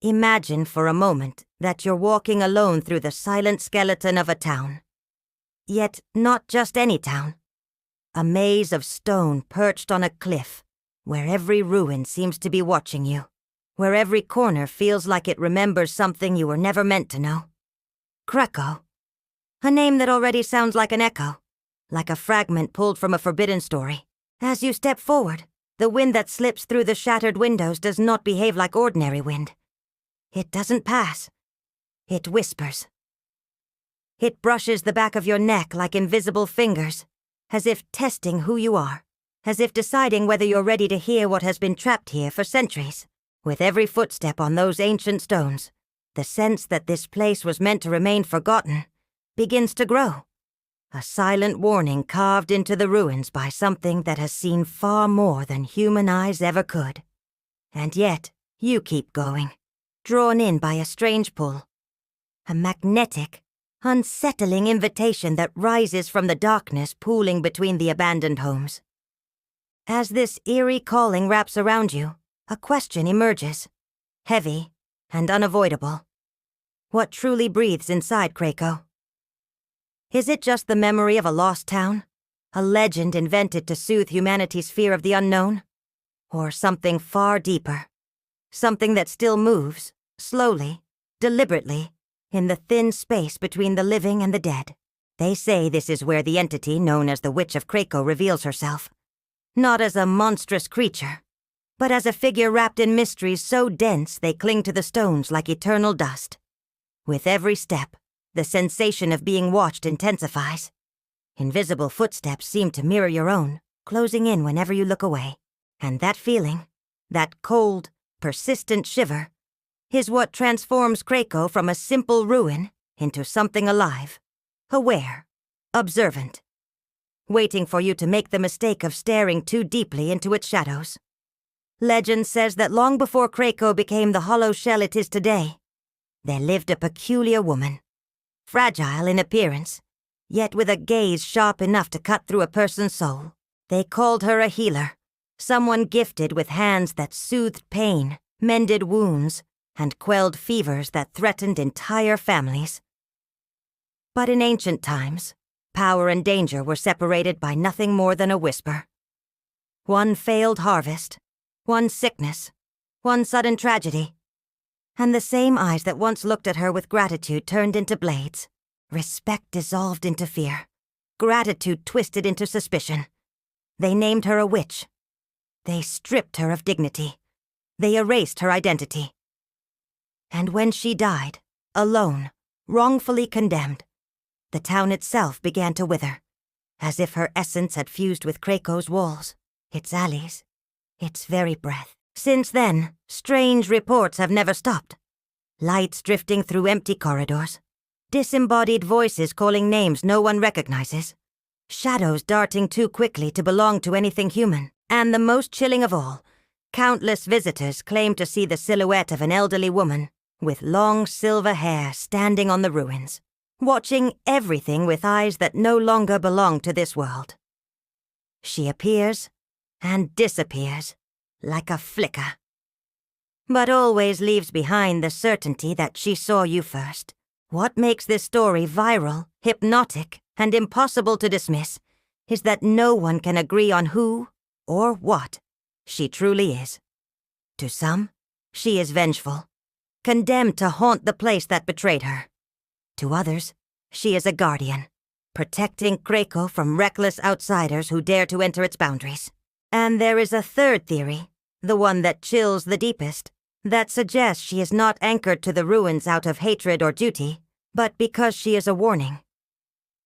Imagine for a moment that you're walking alone through the silent skeleton of a town. Yet not just any town. A maze of stone perched on a cliff, where every ruin seems to be watching you, where every corner feels like it remembers something you were never meant to know. Craco. A name that already sounds like an echo, like a fragment pulled from a forbidden story. As you step forward, the wind that slips through the shattered windows does not behave like ordinary wind. It doesn't pass. It whispers. It brushes the back of your neck like invisible fingers, as if testing who you are, as if deciding whether you're ready to hear what has been trapped here for centuries. With every footstep on those ancient stones, the sense that this place was meant to remain forgotten begins to grow. A silent warning carved into the ruins by something that has seen far more than human eyes ever could. And yet, you keep going, drawn in by a strange pull. A magnetic, unsettling invitation that rises from the darkness pooling between the abandoned homes. As this eerie calling wraps around you, a question emerges, heavy and unavoidable. What truly breathes inside Craco? Is it just the memory of a lost town? A legend invented to soothe humanity's fear of the unknown? Or something far deeper? Something that still moves, slowly, deliberately, in the thin space between the living and the dead. They say this is where the entity known as the Witch of Craco reveals herself. Not as a monstrous creature, but as a figure wrapped in mysteries so dense they cling to the stones like eternal dust. With every step, the sensation of being watched intensifies. Invisible footsteps seem to mirror your own, closing in whenever you look away. And that feeling, that cold, persistent shiver, is what transforms Craco from a simple ruin into something alive, aware, observant, waiting for you to make the mistake of staring too deeply into its shadows. Legend says that long before Craco became the hollow shell it is today, there lived a peculiar woman, fragile in appearance, yet with a gaze sharp enough to cut through a person's soul. They called her a healer, someone gifted with hands that soothed pain, mended wounds, and quelled fevers that threatened entire families. But in ancient times, power and danger were separated by nothing more than a whisper. One failed harvest, one sickness, one sudden tragedy, and the same eyes that once looked at her with gratitude turned into blades. Respect dissolved into fear, gratitude twisted into suspicion. They named her a witch. They stripped her of dignity. They erased her identity. And when she died, alone, wrongfully condemned, the town itself began to wither, as if her essence had fused with Craco's walls, its alleys, its very breath. Since then, strange reports have never stopped. Lights drifting through empty corridors, disembodied voices calling names no one recognizes, shadows darting too quickly to belong to anything human, and the most chilling of all, countless visitors claim to see the silhouette of an elderly woman with long silver hair standing on the ruins, watching everything with eyes that no longer belong to this world. She appears and disappears like a flicker, but always leaves behind the certainty that she saw you first. What makes this story viral, hypnotic, and impossible to dismiss is that no one can agree on who or what she truly is. To some, she is vengeful, condemned to haunt the place that betrayed her. To others, she is a guardian, protecting Craco from reckless outsiders who dare to enter its boundaries. And there is a third theory, the one that chills the deepest, that suggests she is not anchored to the ruins out of hatred or duty, but because she is a warning.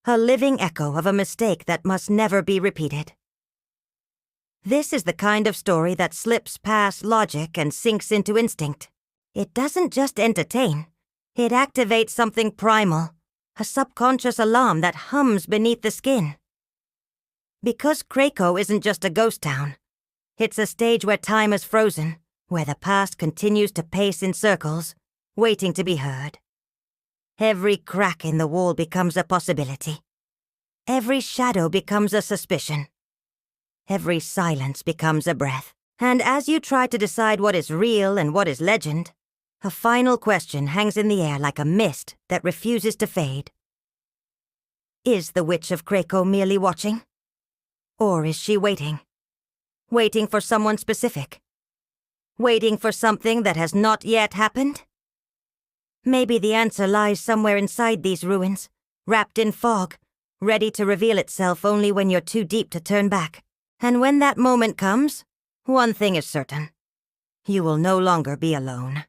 A living echo of a mistake that must never be repeated. This is the kind of story that slips past logic and sinks into instinct. It doesn't just entertain. It activates something primal, a subconscious alarm that hums beneath the skin. Because Craco isn't just a ghost town. It's a stage where time is frozen, where the past continues to pace in circles, waiting to be heard. Every crack in the wall becomes a possibility. Every shadow becomes a suspicion. Every silence becomes a breath. And as you try to decide what is real and what is legend, A final question hangs in the air like a mist that refuses to fade. Is the Witch of Craco merely watching? Or is she waiting? Waiting for someone specific? Waiting for something that has not yet happened? Maybe the answer lies somewhere inside these ruins, wrapped in fog, ready to reveal itself only when you're too deep to turn back. And when that moment comes, one thing is certain. You will no longer be alone.